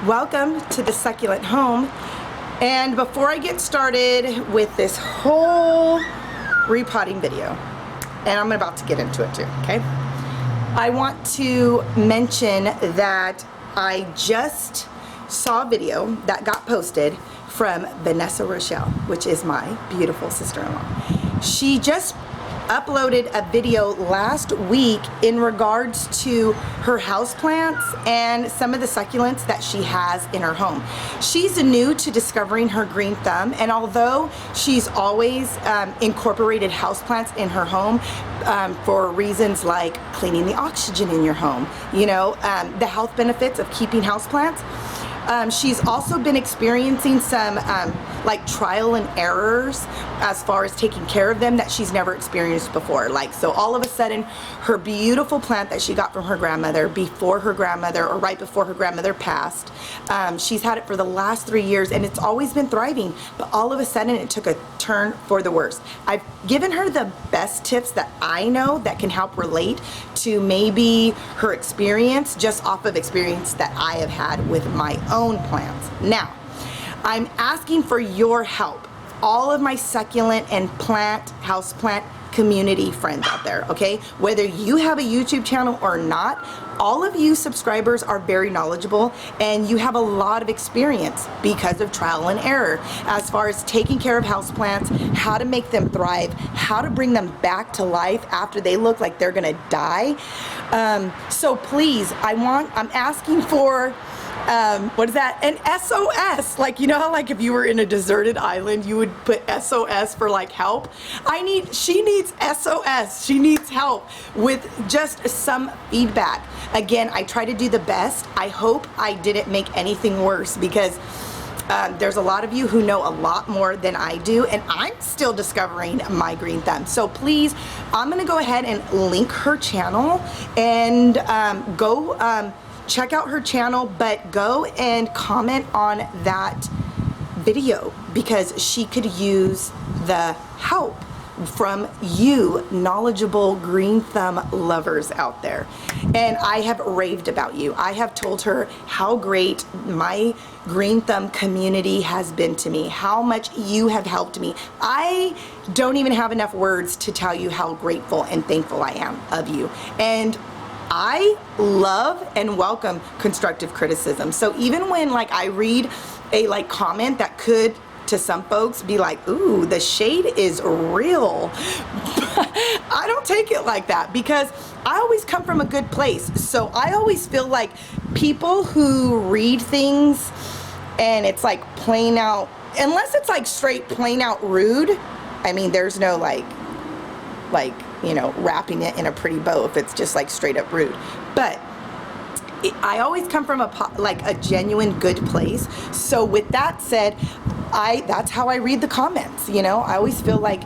Welcome to the Succulent home. And before I get started with this whole repotting video, and I'm about to get into it too, okay? I want to mention that I just saw a video that got posted from Vanessa Rochelle, which is my beautiful sister-in-law. She just uploaded a video last week in regards to her houseplants and some of the succulents that she has in her home. She's new to discovering her green thumb, and although she's always incorporated houseplants in her home for reasons like cleaning the oxygen in your home, you know, the health benefits of keeping houseplants, she's also been experiencing some like trial and errors as far as taking care of them that she's never experienced before. Like, so all of a sudden her beautiful plant that she got from her grandmother before her grandmother, or right before her grandmother passed, she's had it for the last 3 years and it's always been thriving, but all of a sudden it took a turn for the worse. I've given her the best tips that I know that can help relate to maybe her experience, just off of experience that I have had with my own plants. Now, I'm asking for your help, all of my succulent and houseplant community friends out there, okay? Whether you have a YouTube channel or not, all of you subscribers are very knowledgeable and you have a lot of experience because of trial and error as far as taking care of houseplants, how to make them thrive, how to bring them back to life after they look like they're gonna die. So please, I'm asking for what is that? An SOS. Like, you know how like if you were in a deserted island, you would put SOS for like help? She needs SOS. She needs help with just some feedback. Again, I try to do the best. I hope I didn't make anything worse, because there's a lot of you who know a lot more than I do, and I'm still discovering my green thumb. So please, I'm gonna go ahead and link her channel and go check out her channel, but go and comment on that video because she could use the help from you knowledgeable green thumb lovers out there. And I have raved about you. I have told her how great my green thumb community has been to me, how much you have helped me. I don't even have enough words to tell you how grateful and thankful I am of you. And I love and welcome constructive criticism. So even when like I read a like comment that could to some folks be like, ooh, the shade is real, I don't take it like that, because I always come from a good place. So I always feel like people who read things and it's like plain out, unless it's like straight plain out rude, I mean, there's no like you know, wrapping it in a pretty bow if it's just like straight up rude. But I always come from a genuine good place. So with that said, that's how I read the comments. You know, I always feel like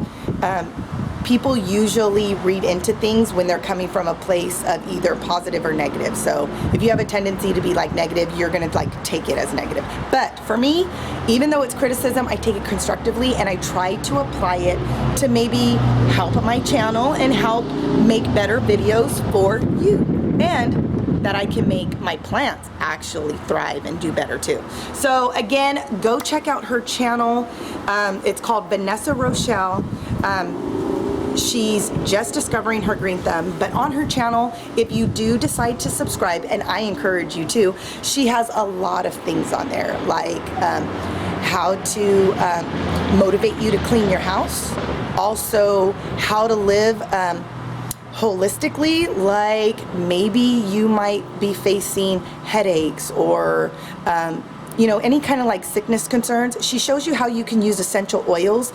people usually read into things when they're coming from a place of either positive or negative. So if you have a tendency to be like negative, you're gonna like take it as negative. But for me, even though it's criticism, I take it constructively and I try to apply it to maybe help my channel and help make better videos for you, and that I can make my plants actually thrive and do better too. So again, go check out her channel. It's called Vanessa Rochelle. She's just discovering her green thumb, but on her channel, if you do decide to subscribe, and I encourage you to, she has a lot of things on there, like how to motivate you to clean your house, also how to live holistically, like maybe you might be facing headaches or you know, any kind of like sickness concerns. She shows you how you can use essential oils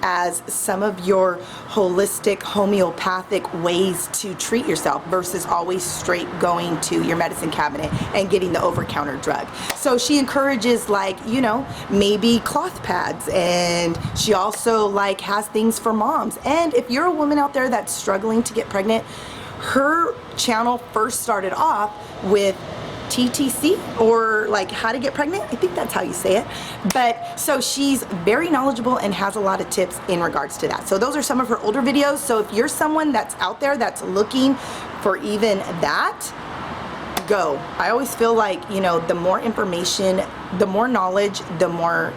as some of your holistic homeopathic ways to treat yourself versus always straight going to your medicine cabinet and getting the over-counter drug. So she encourages, like, you know, maybe cloth pads, and she also like has things for moms. And if you're a woman out there that's struggling to get pregnant, her channel first started off with TTC, or like how to get pregnant. I think that's how you say it. But so she's very knowledgeable and has a lot of tips in regards to that. So those are some of her older videos. So if you're someone that's out there that's looking for even that, go. I always feel like, you know, the more information, the more knowledge, the more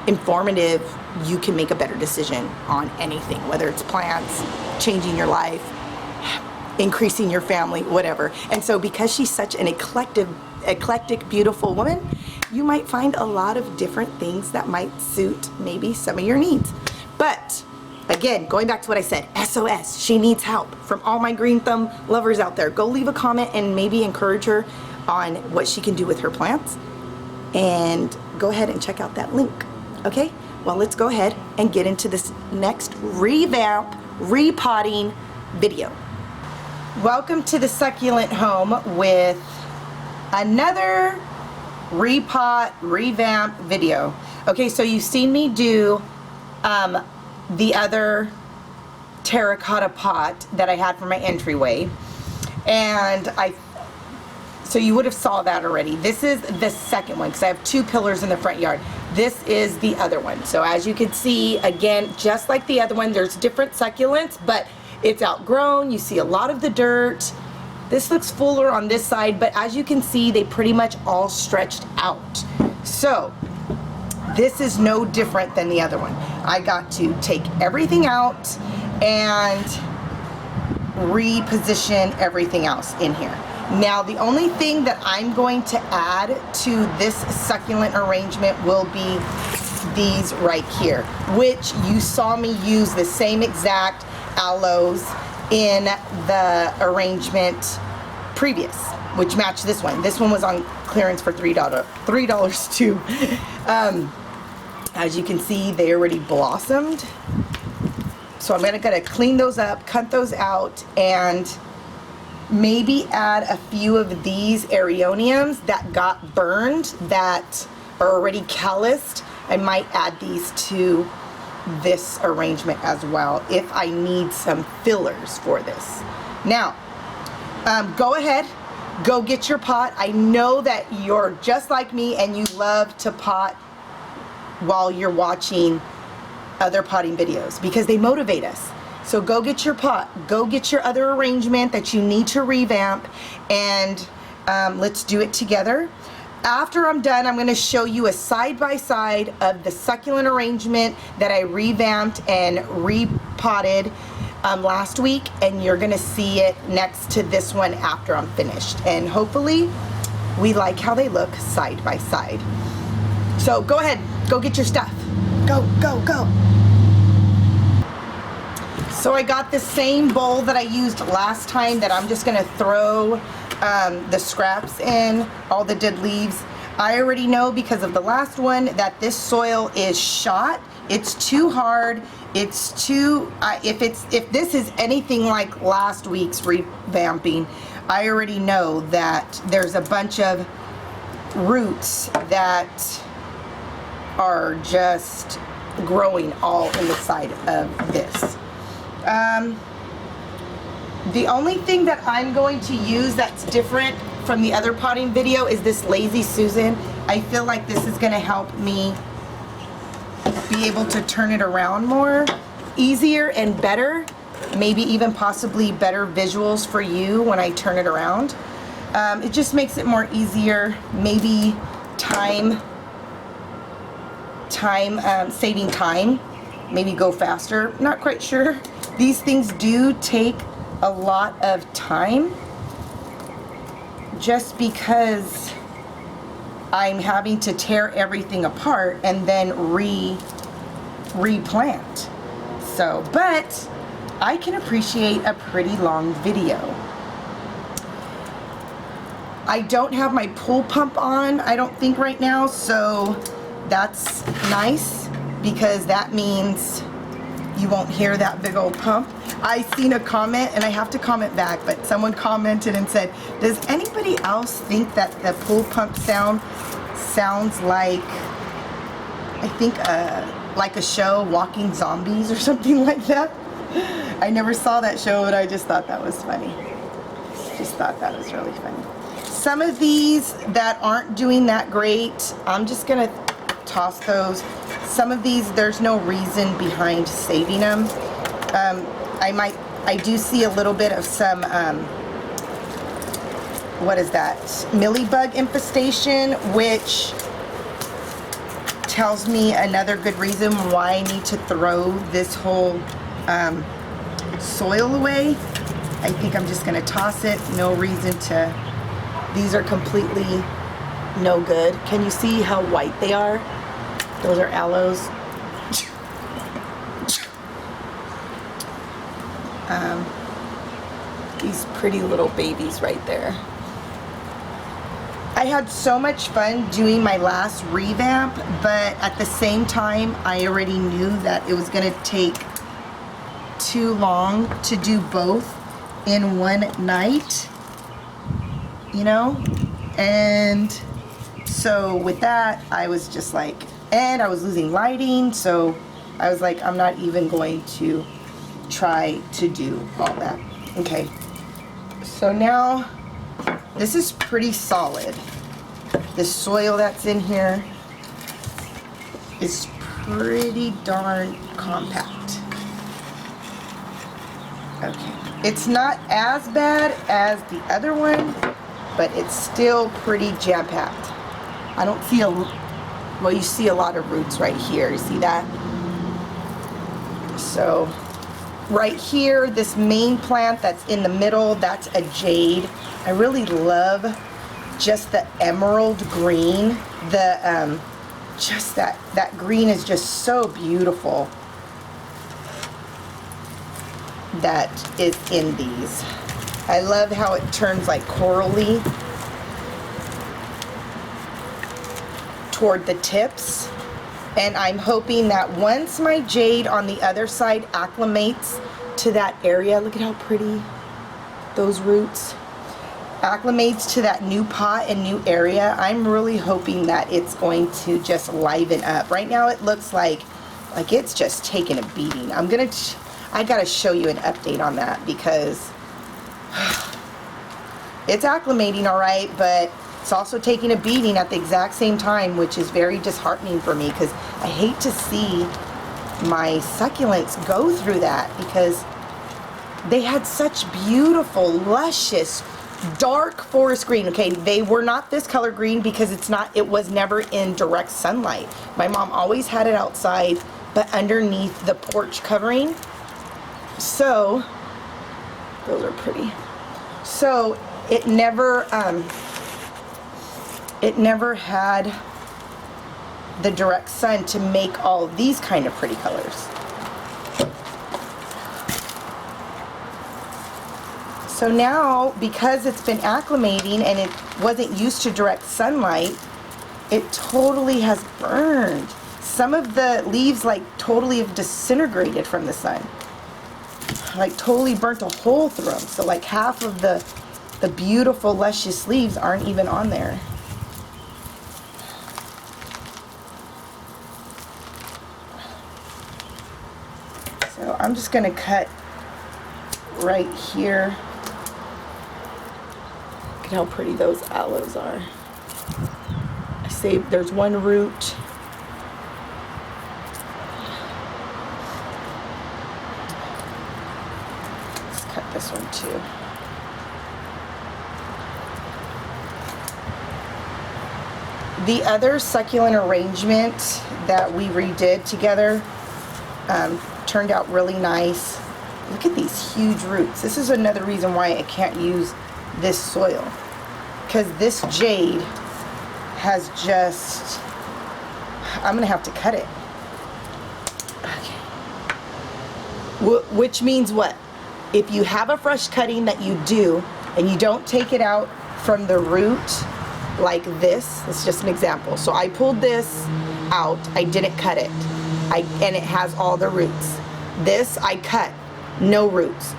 informative you can make a better decision on anything, whether it's plants, changing your life, increasing your family, whatever. And so because she's such an eclectic, beautiful woman, you might find a lot of different things that might suit maybe some of your needs. But again, going back to what I said, SOS, she needs help. From all my green thumb lovers out there, go leave a comment and maybe encourage her on what she can do with her plants. And go ahead and check out that link. Okay, well, let's go ahead and get into this next revamp, repotting video. Welcome to the Succulent home with another repot, revamp video. Okay, so you've seen me do the other terracotta pot that I had for my entryway, and so you would have saw that already. This is the second one because I have two pillars in the front yard. This is the other one. So as you can see, again, just like the other one, there's different succulents, but it's outgrown. You see a lot of the dirt. This looks fuller on this side, but as you can see, they pretty much all stretched out. So this is no different than the other one. I got to take everything out and reposition everything else in here. Now, the only thing that I'm going to add to this succulent arrangement will be these right here, which you saw me use the same exact aloes in the arrangement previous, which matched this one. This one was on clearance for $3 too. As you can see, they already blossomed. So I'm gonna clean those up, cut those out, and maybe add a few of these areoniums that got burned, that are already calloused. I might add these to this arrangement as well if I need some fillers for this. Now, go ahead, go get your pot. I know that you're just like me and you love to pot while you're watching other potting videos because they motivate us. So go get your pot, go get your other arrangement that you need to revamp, and let's do it together. After I'm done, I'm going to show you a side-by-side of the succulent arrangement that I revamped and repotted last week, and you're going to see it next to this one after I'm finished. And hopefully we like how they look side by side. So go ahead, go get your stuff. Go, go, go. So I got the same bowl that I used last time that I'm just going to throw the scraps in, all the dead leaves. I already know because of the last one that this soil is shot. It's too hard. It's too, if this is anything like last week's revamping, I already know that there's a bunch of roots that are just growing all in the side of this. The only thing that I'm going to use that's different from the other potting video is this Lazy Susan. I feel like this is going to help me be able to turn it around more, easier and better, maybe even possibly better visuals for you when I turn it around. It just makes it more easier, maybe saving time, maybe go faster, not quite sure. These things do take a lot of time just because I'm having to tear everything apart and then replant. So, but I can appreciate a pretty long video. I don't have my pool pump on, I don't think right now, so that's nice because that means you won't hear that big old pump. I seen a comment, and I have to comment back, but someone commented and said, does anybody else think that the pool pump sound sounds like, I think, like a show, Walking Zombies or something like that? I never saw that show, but I just thought that was funny. Just thought that was really funny. Some of these that aren't doing that great, I'm just gonna toss those. Some of these, there's no reason behind saving them. I do see a little bit of some what is that? Millibug infestation, which tells me another good reason why I need to throw this whole soil away. I think I'm just gonna toss it. No reason to. These are completely no good. Can you see how white they are? Those are aloes. These pretty little babies right there. I had so much fun doing my last revamp, but at the same time, I already knew that it was gonna take too long to do both in one night, you know? And so with that, I was just like, and I was losing lighting, so I was like, I'm not even going to try to do all that. Okay, so now this is pretty solid. The soil that's in here is pretty darn compact. Okay, it's not as bad as the other one, but it's still pretty jam-packed. I don't see well, you see a lot of roots right here. You see that? So right here, this main plant that's in the middle, that's a jade. I really love just the emerald green. The just that green is just so beautiful that is in these. I love how it turns like corally toward the tips. And I'm hoping that once my jade on the other side acclimates to that area, look at how pretty those roots, acclimates to that new pot and new area, I'm really hoping that it's going to just liven up. Right now it looks like it's just taking a beating. I gotta show you an update on that because it's acclimating all right, but it's also taking a beating at the exact same time, which is very disheartening for me because I hate to see my succulents go through that because they had such beautiful, luscious, dark forest green. Okay, they were not this color green because it was never in direct sunlight. My mom always had it outside, but underneath the porch covering. So, those are pretty. So, it never had the direct sun to make all of these kind of pretty colors. So now, because it's been acclimating and it wasn't used to direct sunlight, it totally has burned. Some of the leaves like totally have disintegrated from the sun. Like totally burnt a hole through them. So like half of the beautiful luscious leaves aren't even on there. So I'm just gonna cut right here. Look at how pretty those aloes are. I saved, there's one root. Let's cut this one too. The other succulent arrangement that we redid together turned out really nice. Look at these huge roots. This is another reason why I can't use this soil, because this jade has just, I'm gonna have to cut it. Okay. Which means what? If you have a fresh cutting that you do and you don't take it out from the root like this, it's just an example. So I pulled this out, I didn't cut it, and it has all the roots. This I cut, no roots.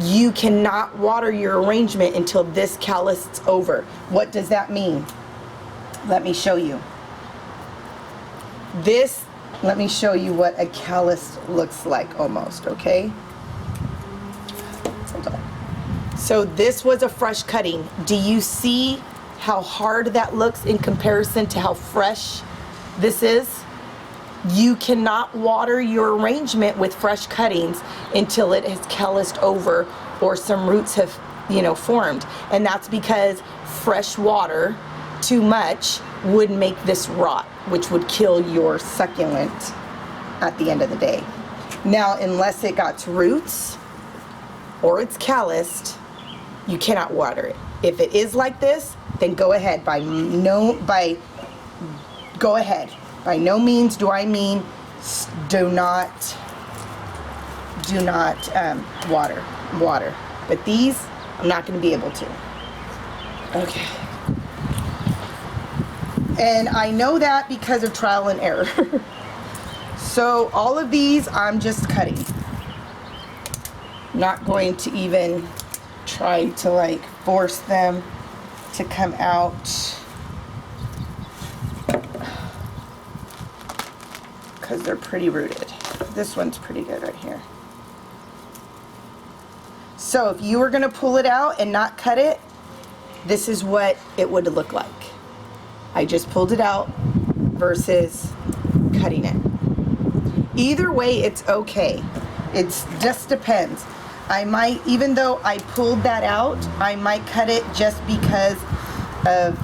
You cannot water your arrangement until this callused over. What does that mean? Let me show you. This, let me show you what a callus looks like almost, okay? Hold on. So this was a fresh cutting. Do you see how hard that looks in comparison to how fresh this is? You cannot water your arrangement with fresh cuttings until it has calloused over or some roots have you know, formed. And that's because fresh water, too much, would make this rot, which would kill your succulent at the end of the day. Now, unless it got roots or it's calloused, you cannot water it. If it is like this, then go ahead. By no means do I mean do not water. But these, I'm not going to be able to. Okay. And I know that because of trial and error. So all of these I'm just cutting. Not going to even try to like force them to come out. Because they're pretty rooted. This one's pretty good right here. So if you were going to pull it out and not cut it, this is what it would look like. I just pulled it out versus cutting it. Either way, it's okay. It just depends. I might, even though I pulled that out, I might cut it just because of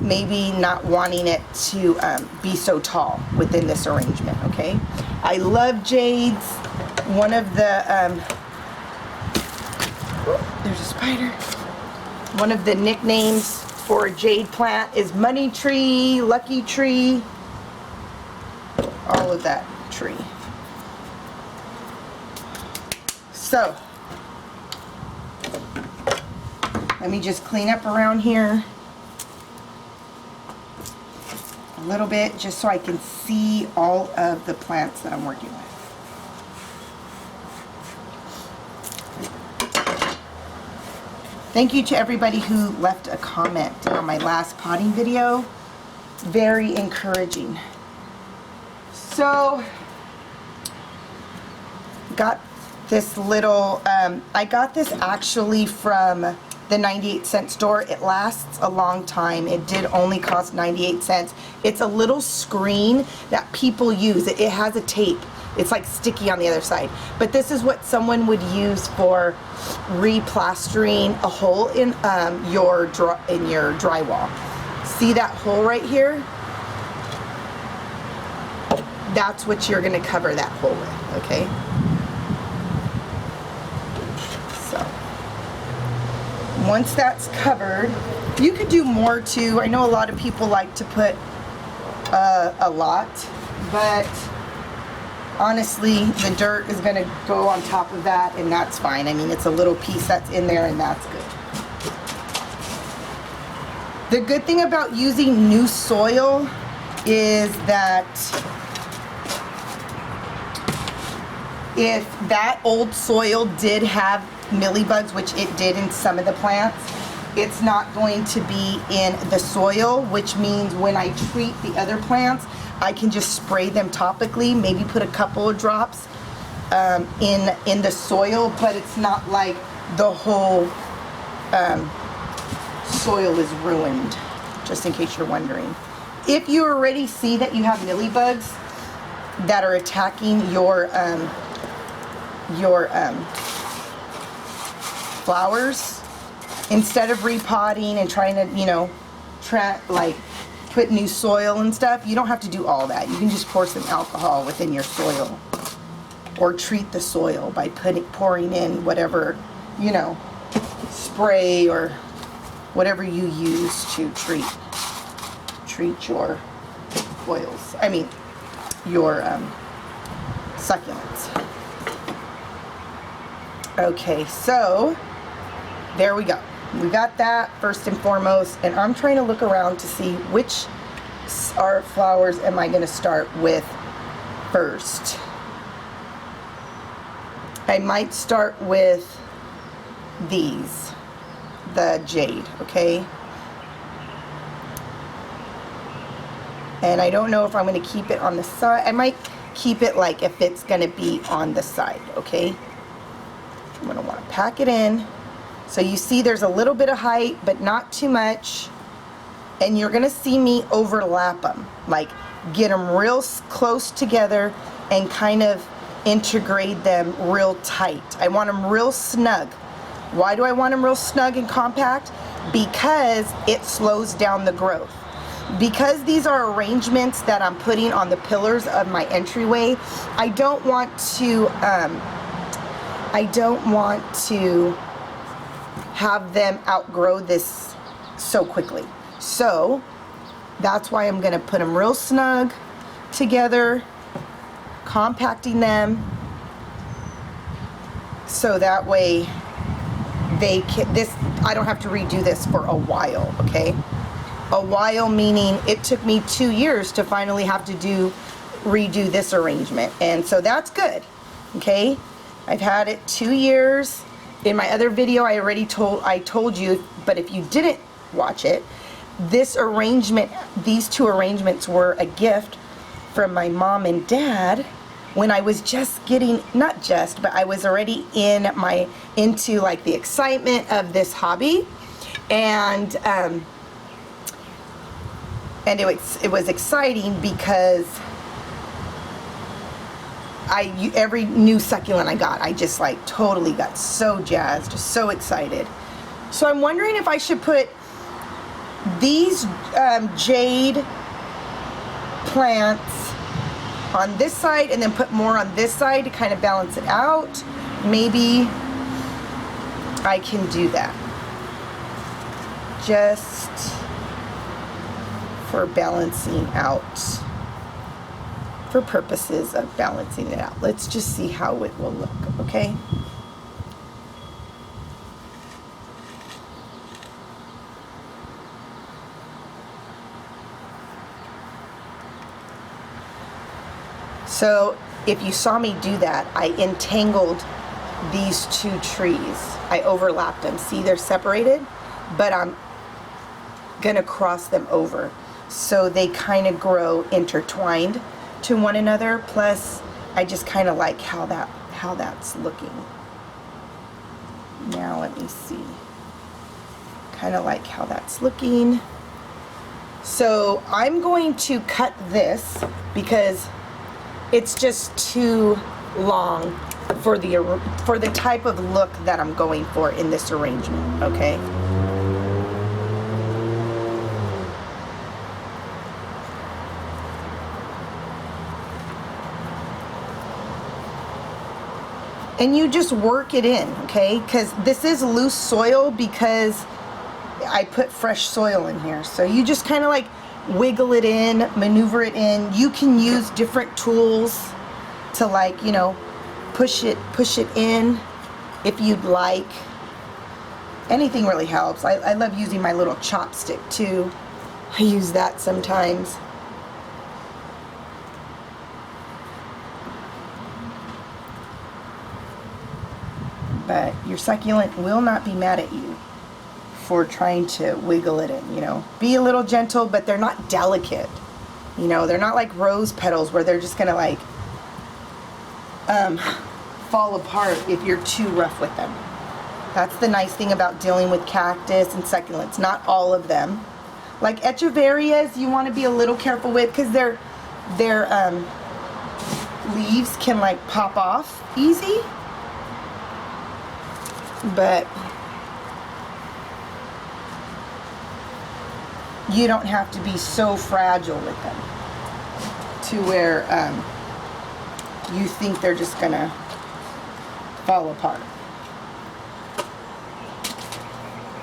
maybe not wanting it to be so tall within this arrangement, okay? I love jades. One of the, there's a spider. One of the nicknames for a jade plant is money tree, lucky tree, all of that tree. So, let me just clean up around here a little bit just so I can see all of the plants that I'm working with. Thank you to everybody who left a comment on my last potting video. Very encouraging. So, got this little, I got this actually from the 98-cent store. It lasts a long time. It did only cost 98 cents. It's a little screen that people use. It has a tape. It's like sticky on the other side. But this is what someone would use for replastering a hole in your drywall. See that hole right here? That's what you're going to cover that hole with, okay? So, once that's covered, you could do more too. I know a lot of people like to put a lot, but honestly, the dirt is going to go on top of that, and that's fine. I mean, it's a little piece that's in there, and that's good. The good thing about using new soil is that if that old soil did have mealybugs, which it did in some of the plants, it's not going to be in the soil, which means when I treat the other plants, I can just spray them topically, maybe put a couple of drops in the soil, but it's not like the whole soil is ruined, just in case you're wondering. If you already see that you have mealybugs that are attacking your flowers, instead of repotting and trying to, you know, put new soil and stuff, you don't have to do all that. You can just pour some alcohol within your soil, or treat the soil by pouring in whatever, you know, spray or whatever you use to treat your oils. I mean, your succulents. Okay, so there we go. We got that first and foremost, and I'm trying to look around to see which flowers am I going to start with first. I might start with these, the jade, okay? And I don't know if I'm going to keep it on the side. I might keep it like if it's going to be on the side, okay? I'm going to want to pack it in. So you see there's a little bit of height, but not too much. And you're going to see me overlap them, like get them real close together and kind of integrate them real tight. I want them real snug. Why do I want them real snug and compact? Because it slows down the growth. Because these are arrangements that I'm putting on the pillars of my entryway, I don't want to have them outgrow this so quickly. So that's why I'm gonna put them real snug together, compacting them, so that way they can, I don't have to redo this for a while, okay? A while meaning it took me 2 years to finally have to redo this arrangement, and so that's good, okay? I've had it 2 years. In my other video, I told you, but if you didn't watch it, this arrangement, these two arrangements were a gift from my mom and dad when I was just getting, not just, but I was already into like the excitement of this hobby, and it was exciting because every new succulent I got, I just like totally got so jazzed, so excited. So I'm wondering if I should put these jade plants on this side and then put more on this side to kind of balance it out. Maybe I can do that. Just for balancing out, for purposes of balancing it out. Let's just see how it will look, okay? So if you saw me do that, I entangled these two trees. I overlapped them. See, they're separated, but I'm gonna cross them over so they kind of grow intertwined to one another. Plus, I just kind of like how that's looking. Now let me see. Kind of like how that's looking. So I'm going to cut this because it's just too long for the type of look that I'm going for in this arrangement, okay? And you just work it in, okay? Because this is loose soil because I put fresh soil in here. So you just kind of like wiggle it in, maneuver it in. You can use different tools to, like, you know, push it in if you'd like. Anything really helps. I love using my little chopstick too. I use that sometimes. But your succulent will not be mad at you for trying to wiggle it in, you know. Be a little gentle, but they're not delicate. You know, they're not like rose petals where they're just gonna like fall apart if you're too rough with them. That's the nice thing about dealing with cactus and succulents. Not all of them. Like echeverias, you want to be a little careful with because their leaves can like pop off easy. But you don't have to be so fragile with them to where you think they're just gonna fall apart.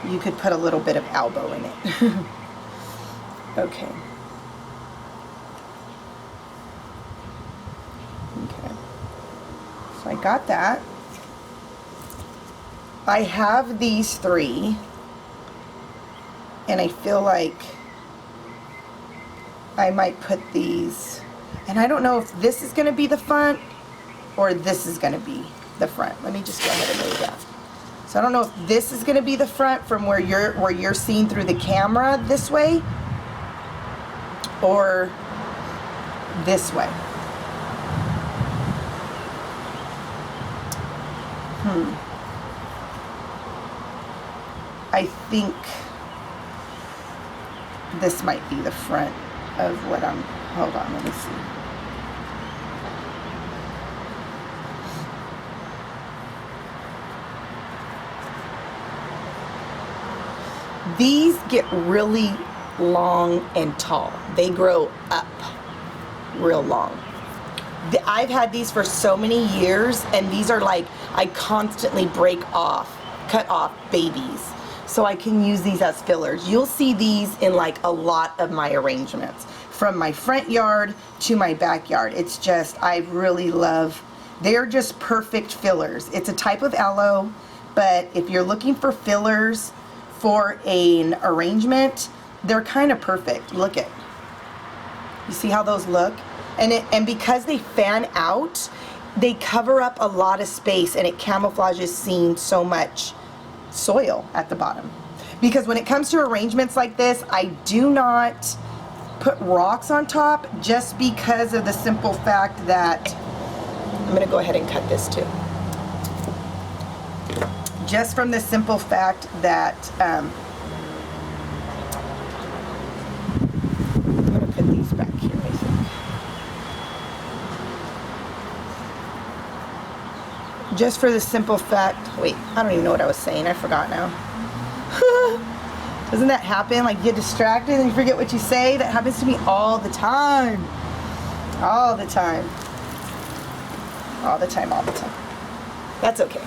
You could put a little bit of elbow in it. Okay. Okay. So I got that. I have these three, and I feel like I might put these, and I don't know if this is going to be the front or this is going to be the front. Let me just go ahead and move that. So I don't know if this is going to be the front from where you're seeing through the camera this way, or this way. I think this might be the front of what I'm, hold on, let me see. These get really long and tall. They grow up real long. I've had these for so many years, and these are like, I constantly cut off babies. So I can use these as fillers. You'll see these in like a lot of my arrangements, from my front yard to my backyard. It's just, I really love, they're just perfect fillers. It's a type of aloe, but if you're looking for fillers for an arrangement, they're kind of perfect. Look at, you see how those look? And because they fan out, they cover up a lot of space, and it camouflages seeing so much soil at the bottom. Because when it comes to arrangements like this, I do not put rocks on top, just because of the simple fact that, I'm gonna go ahead and cut this too. Just from the simple fact that, I'm gonna put these back here, I think. Just for the simple fact, wait, I don't even know what I was saying, I forgot now. Doesn't that happen? Like, you get distracted and you forget what you say? That happens to me all the time. All the time. All the time, all the time. That's okay.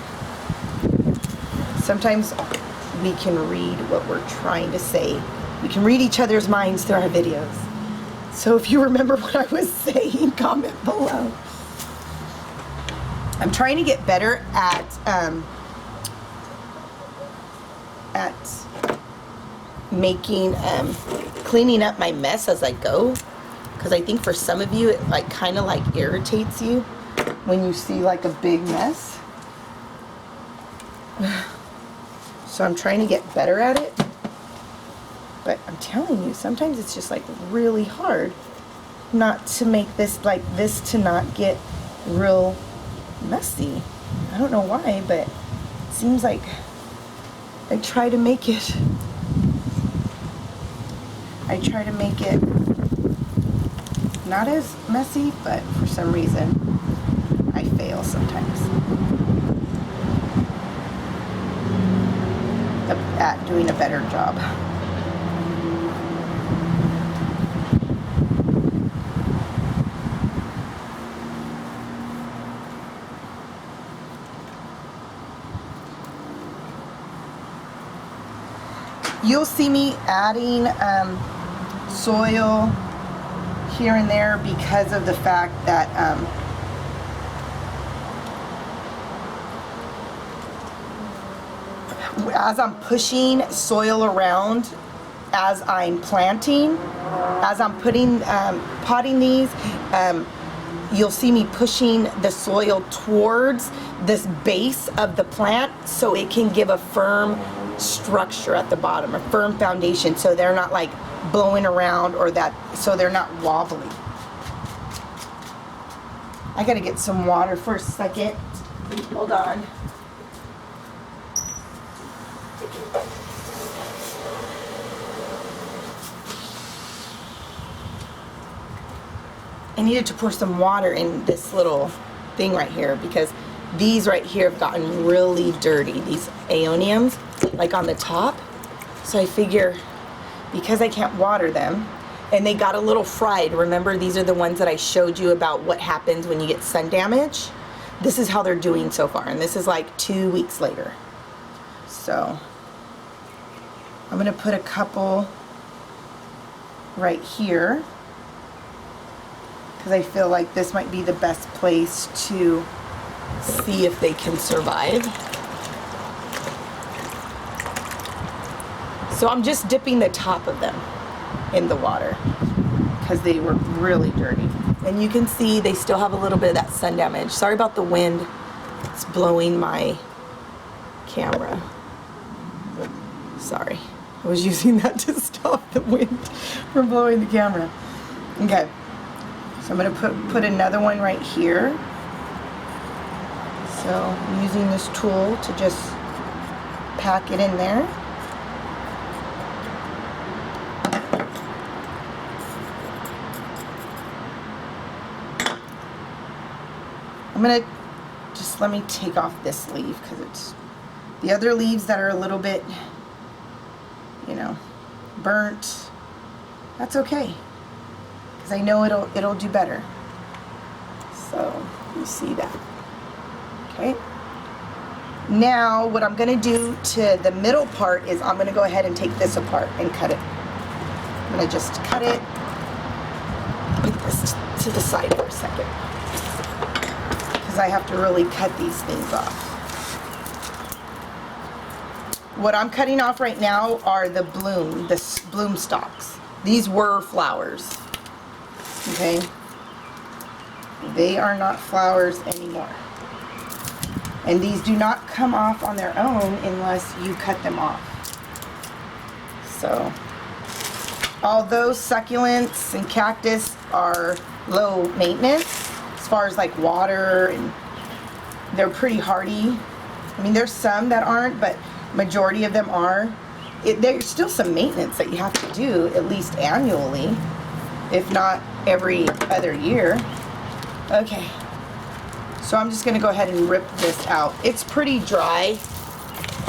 Sometimes we can read what we're trying to say. We can read each other's minds through our videos. So if you remember what I was saying, comment below. I'm trying to get better at making, cleaning up my mess as I go. Because I think for some of you, it like kind of like irritates you when you see like a big mess. So I'm trying to get better at it. But I'm telling you, sometimes it's just like really hard not to make this like this, to not get real messy. I don't know why, but it seems like I try to make it not as messy, but for some reason I fail sometimes at doing a better job. You'll see me adding soil here and there because of the fact that as I'm pushing soil around, as I'm planting, as I'm putting potting these, you'll see me pushing the soil towards this base of the plant so it can give a firm structure at the bottom, a firm foundation, so they're not like blowing around, or that, so they're not wobbly. I gotta get some water for a second. Hold on. I needed to pour some water in this little thing right here because these right here have gotten really dirty, these aeoniums, like on the top. So I figure, because I can't water them, and they got a little fried. Remember, these are the ones that I showed you about what happens when you get sun damage. This is how they're doing so far, and this is like 2 weeks later. So I'm gonna put a couple right here because I feel like this might be the best place to see if they can survive. So I'm just dipping the top of them in the water because they were really dirty. And you can see they still have a little bit of that sun damage. Sorry about the wind. It's blowing my camera. Sorry. I was using that to stop the wind from blowing the camera. Okay. So I'm going to put another one right here. So I'm using this tool to just pack it in there. I'm going to just, let me take off this leaf because it's the other leaves that are a little bit, you know, burnt, that's okay, because I know it'll do better. So you see that. Okay. Now what I'm going to do to the middle part is I'm going to go ahead and take this apart and cut it. I'm going to just cut it, put this to the side for a second, because I have to really cut these things off. What I'm cutting off right now are the bloom stalks. These were flowers, okay? They are not flowers anymore. And these do not come off on their own unless you cut them off. So, although succulents and cactus are low maintenance, as far as like water, and they're pretty hardy. I mean, there's some that aren't, but majority of them are. There's still some maintenance that you have to do at least annually, if not every other year. Okay. So I'm just going to go ahead and rip this out. It's pretty dry.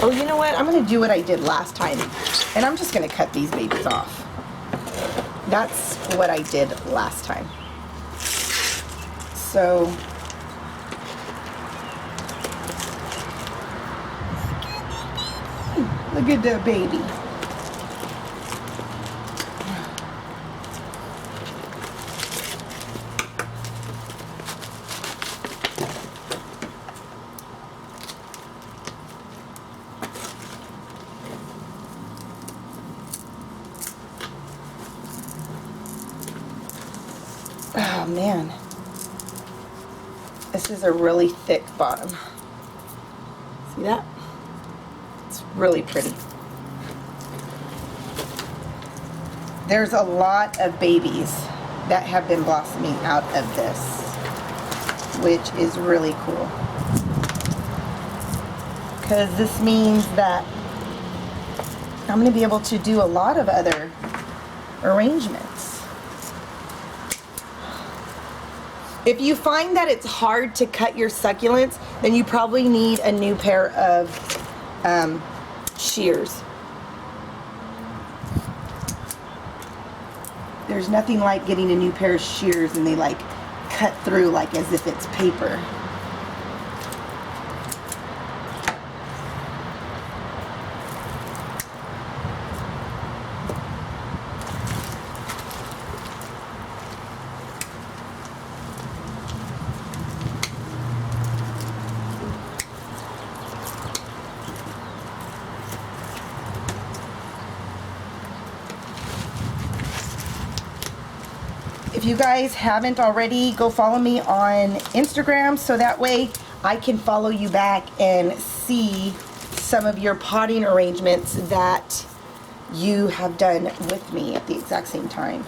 Oh, you know what? I'm going to do what I did last time. And I'm just going to cut these babies off. That's what I did last time. So, look at the baby. Oh man, this is a really thick bottom. See that? It's really pretty. There's a lot of babies that have been blossoming out of this, which is really cool. Because this means that I'm going to be able to do a lot of other arrangements. If you find that it's hard to cut your succulents, then you probably need a new pair of shears. There's nothing like getting a new pair of shears and they like cut through like as if it's paper. If you guys haven't already, go follow me on Instagram so that way I can follow you back and see some of your potting arrangements that you have done with me at the exact same time.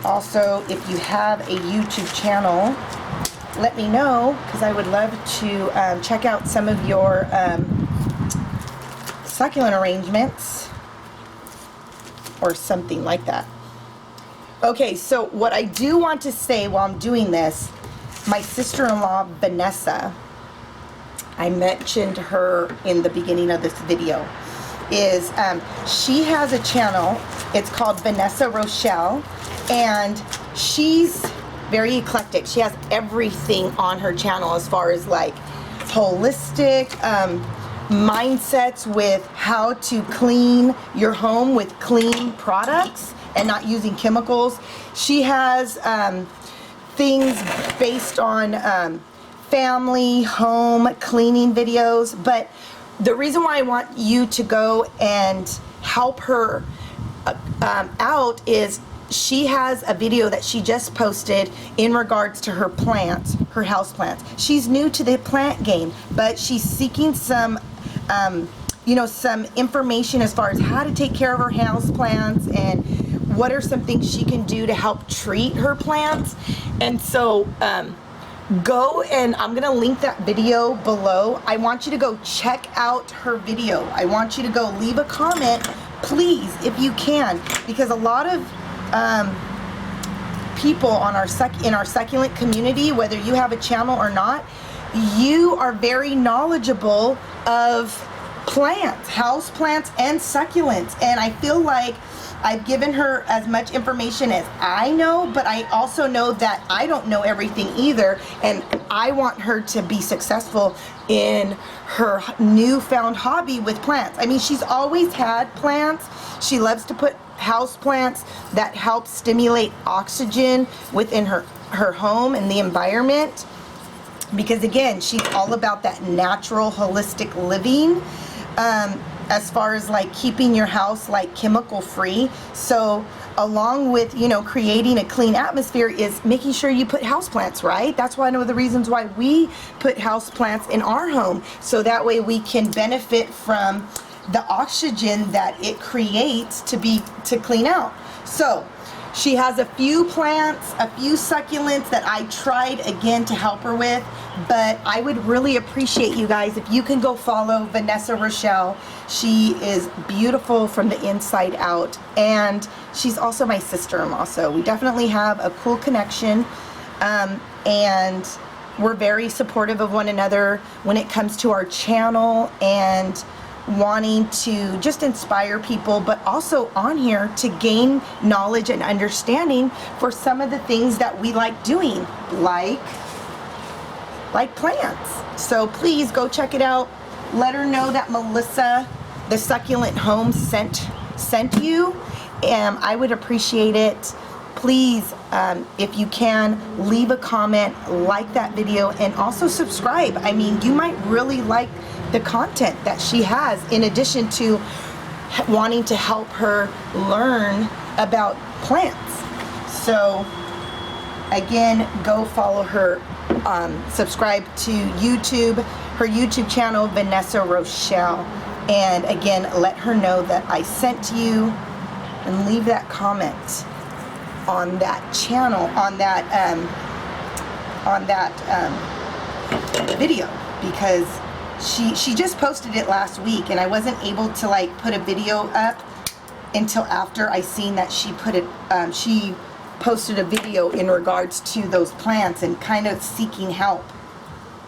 Also, if you have a YouTube channel, let me know, because I would love to check out some of your succulent arrangements or something like that. Okay, so what I do want to say while I'm doing this, my sister-in-law Vanessa, I mentioned her in the beginning of this video, is she has a channel. It's called Vanessa Rochelle, and she's very eclectic. She has everything on her channel as far as like holistic mindsets with how to clean your home with clean products and not using chemicals. She has things based on family, home, cleaning videos, but the reason why I want you to go and help her out is she has a video that she just posted in regards to her plants, her house plants. She's new to the plant game, but she's seeking some you know, some information as far as how to take care of her house plants and what are some things she can do to help treat her plants. And so go, and I'm gonna link that video below. I want you to go check out her video. I want you to go leave a comment, please, if you can, because a lot of people on in our succulent community, whether you have a channel or not, you are very knowledgeable of plants, house plants and succulents. And I feel like I've given her as much information as I know, but I also know that I don't know everything either, and I want her to be successful in her newfound hobby with plants. I mean, she's always had plants. She loves to put house plants that help stimulate oxygen within her home and the environment, because again, she's all about that natural, holistic living. As far as like keeping your house like chemical free. So along with, you know, creating a clean atmosphere is making sure you put houseplants, right? That's one of the reasons why we put houseplants in our home, so that way we can benefit from the oxygen that it creates to clean out. So she has a few plants, a few succulents that I tried again to help her with, but I would really appreciate you guys if you can go follow Vanessa Rochelle. She is beautiful from the inside out, and she's also my sister-in-law, so we definitely have a cool connection, and we're very supportive of one another when it comes to our channel and wanting to just inspire people, but also on here to gain knowledge and understanding for some of the things that we like doing, like plants. So please go check it out. Let her know that Melissa, the Succulent Home, sent you, and I would appreciate it. Please, if you can, leave a comment, like that video, and also subscribe. I mean, you might really like the content that she has, in addition to wanting to help her learn about plants. So again, go follow her, subscribe to YouTube, her YouTube channel, Vanessa Rochelle, and again, let her know that I sent you, and leave that comment on that channel, on that video, because she just posted it last week, and I wasn't able to like put a video up until after I seen that she put it, she posted a video in regards to those plants and kind of seeking help.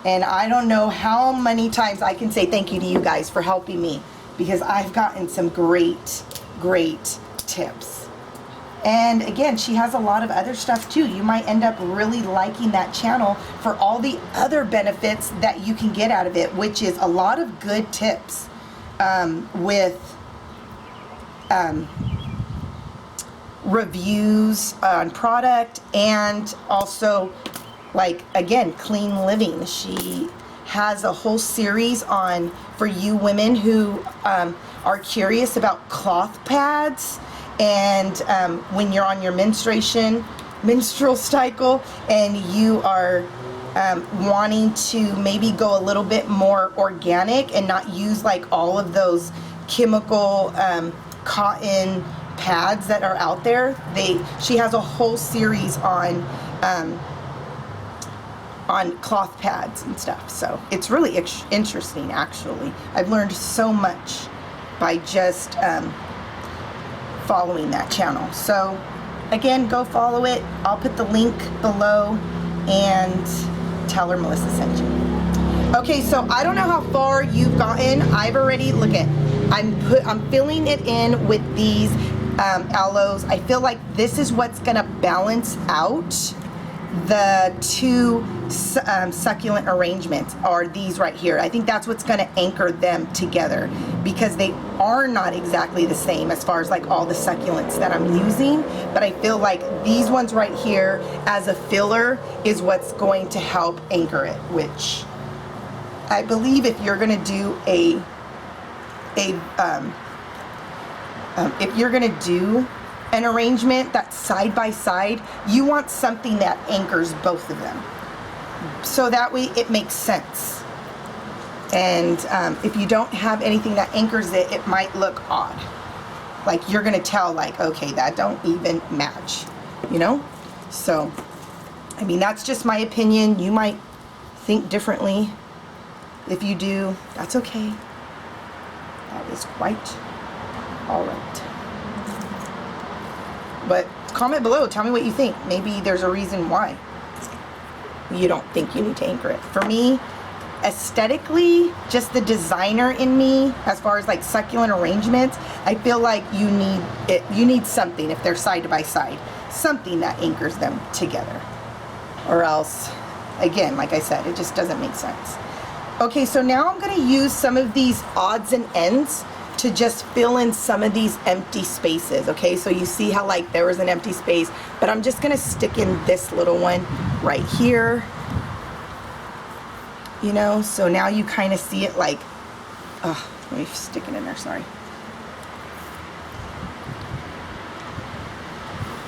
And I don't know how many times I can say thank you to you guys for helping me, because I've gotten some great tips. And again, she has a lot of other stuff too. You might end up really liking that channel for all the other benefits that you can get out of it, which is a lot of good tips with reviews on product, and also, like, again, clean living. She has a whole series on, for you women who are curious about cloth pads, and when you're on your menstrual cycle, and you are wanting to maybe go a little bit more organic and not use like all of those chemical cotton pads that are out there. She has a whole series on cloth pads and stuff, so it's really interesting. Actually, I've learned so much by just following that channel. So again, go follow it. I'll put the link below, and tell her Melissa sent you. Okay, so I don't know how far you've gotten. I've already, look at, I'm filling it in with these aloes. I feel like this is what's gonna balance out the two succulent arrangements, are these right here. I think that's what's gonna anchor them together, because they are not exactly the same as far as like all the succulents that I'm using, but I feel like these ones right here as a filler is what's going to help anchor it, which I believe if you're gonna do if you're gonna do an arrangement that's side by side, you want something that anchors both of them, so that way it makes sense. And if you don't have anything that anchors it, it might look odd. Like you're gonna tell, like, okay, that don't even match, you know? So, I mean, that's just my opinion. You might think differently. If you do, that's okay. That is quite all right. But comment below, tell me what you think. Maybe there's a reason why you don't think you need to anchor it. For me, aesthetically, just the designer in me, as far as like succulent arrangements, I feel like you need something, if they're side by side, something that anchors them together. Or else, again, like I said, it just doesn't make sense. Okay, so now I'm gonna use some of these odds and ends to just fill in some of these empty spaces. Okay, so you see how like there was an empty space, but I'm just gonna stick in this little one right here. You know, so now you kind of see it like, oh, let me stick it in there, sorry.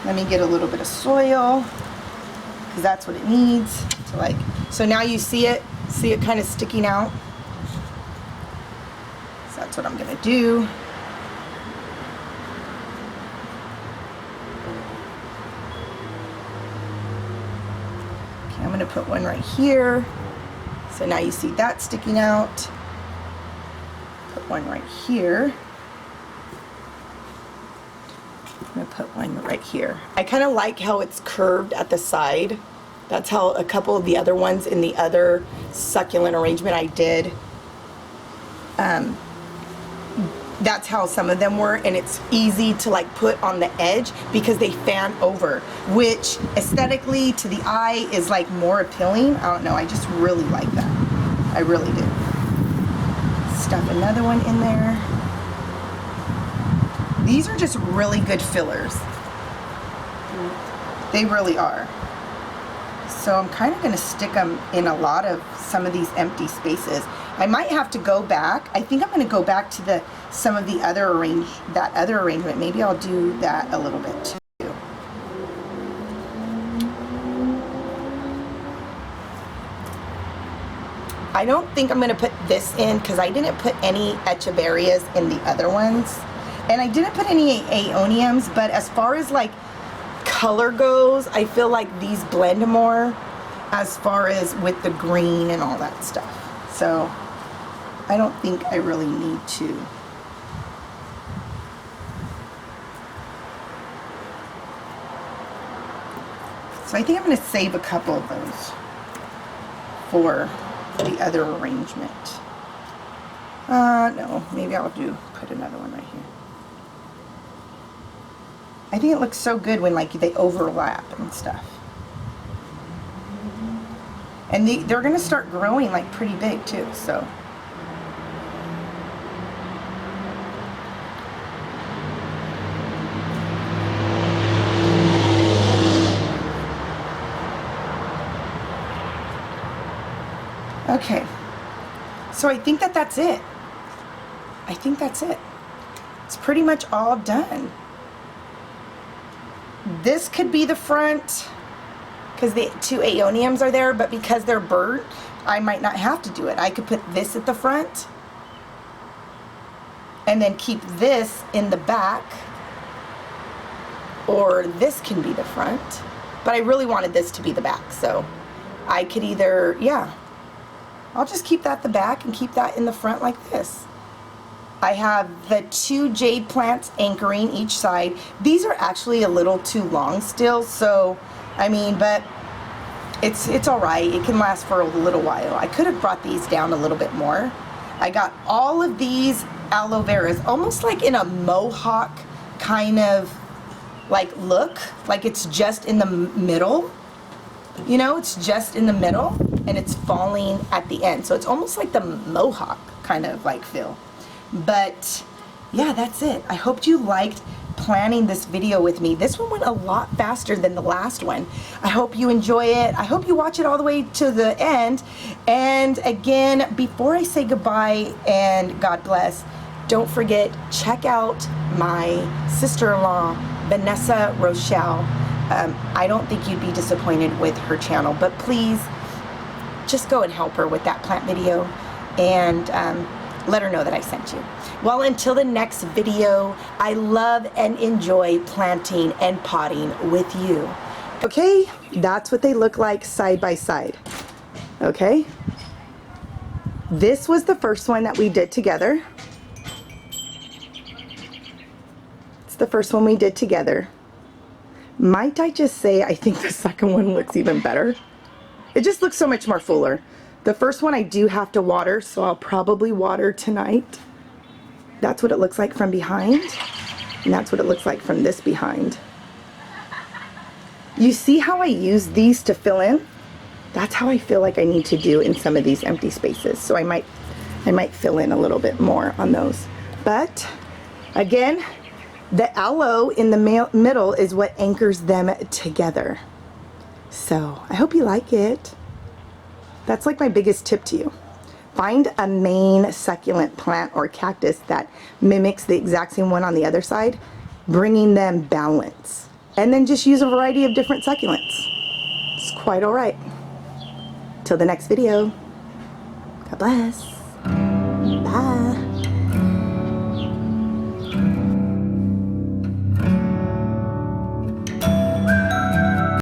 Let me get a little bit of soil, because that's what it needs to like, so now you see it kind of sticking out. So that's what I'm gonna do. Okay, I'm gonna put one right here. So now you see that sticking out. Put one right here. I'm gonna put one right here. I kind of like how it's curved at the side. That's how a couple of the other ones in the other succulent arrangement I did. That's how some of them were, and it's easy to like put on the edge because they fan over, which aesthetically to the eye is like more appealing. I don't know, I just really like that. I really do. Stuff another one in there. These are just really good fillers. They really are. So I'm kind of going to stick them in a lot of some of these empty spaces. I might have to go back. I think I'm going to go back to some of the other arrangement. Maybe I'll do that a little bit too. I don't think I'm going to put this in because I didn't put any echeverias in the other ones. And I didn't put any aeoniums, but as far as like color goes, I feel like these blend more as far as with the green and all that stuff. So I don't think I really need to. So I think I'm going to save a couple of those for the other arrangement. No, maybe I'll put another one right here. I think it looks so good when like they overlap and stuff. And they're going to start growing like pretty big too, so. Okay, so I think that's it. I think that's it. It's pretty much all done. This could be the front because the two aeoniums are there, but because they're burnt, I might not have to do it. I could put this at the front and then keep this in the back, or this can be the front, but I really wanted this to be the back, so I could either, yeah, I'll just keep that at the back and keep that in the front like this. I have the two jade plants anchoring each side. These are actually a little too long still, so I mean, but it's all right. It can last for a little while. I could have brought these down a little bit more. I got all of these aloe veras, almost like in a mohawk kind of like look, like it's just in the middle. You know, it's just in the middle and it's falling at the end. So it's almost like the mohawk kind of like feel. But yeah, that's it. I hope you liked planning this video with me. This one went a lot faster than the last one. I hope you enjoy it. I hope you watch it all the way to the end. And again, before I say goodbye and God bless, don't forget, check out my sister-in-law, Vanessa Rochelle. I don't think you'd be disappointed with her channel, but please just go and help her with that plant video and let her know that I sent you. Well, until the next video, I love and enjoy planting and potting with you. Okay, that's what they look like side by side. Okay, this was the first one that we did together. It's the first one we did together. Might I just say, I think the second one looks even better. It just looks so much more fuller. The first one I do have to water, so I'll probably water tonight. That's what it looks like from behind, and that's what it looks like from this behind. You see how I use these to fill in? That's how I feel like I need to do in some of these empty spaces. So I might fill in a little bit more on those. But again, the aloe in the middle is what anchors them together. So I hope you like it. That's like my biggest tip to you. Find a main succulent plant or cactus that mimics the exact same one on the other side, bringing them balance. And then just use a variety of different succulents. It's quite all right. Till the next video, God bless.